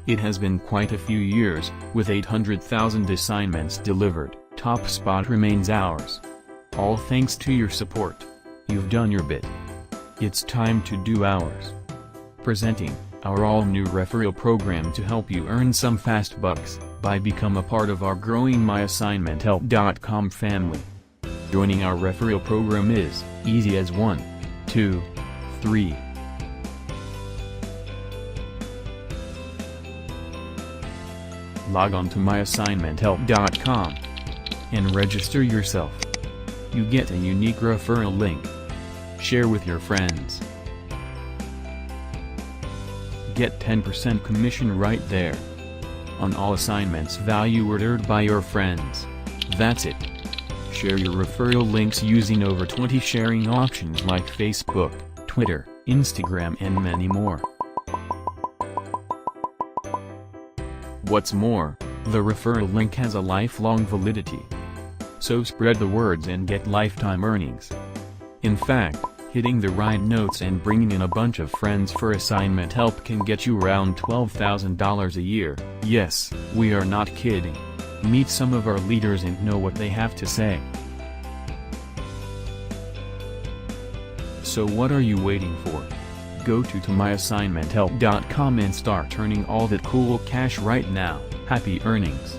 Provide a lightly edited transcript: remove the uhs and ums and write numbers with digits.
It has been quite a few years, with 800,000 assignments delivered. Top spot remains ours. All thanks to your support. You've done your bit. It's time to do ours. Presenting our all-new referral program to help you earn some fast bucks, become a part of our growing MyAssignmentHelp.com family. Joining our referral program is easy as 1, 2, 3. Log on to MyAssignmentHelp.com and register yourself. You get a unique referral link. Share with your friends. Get 10% commission right there on all assignments value ordered by your friends. That's it. Share your referral links using over 20 sharing options like Facebook, Twitter, Instagram and many more. What's more, the referral link has a lifelong validity. So spread the words and get lifetime earnings. In fact, hitting the right notes and bringing in a bunch of friends for assignment help can get you around $12,000 a year. Yes, we are not kidding. Meet some of our leaders and know what they have to say. So what are you waiting for? Go to MyAssignmentHelp.com and start earning all that cool cash right now. Happy earnings!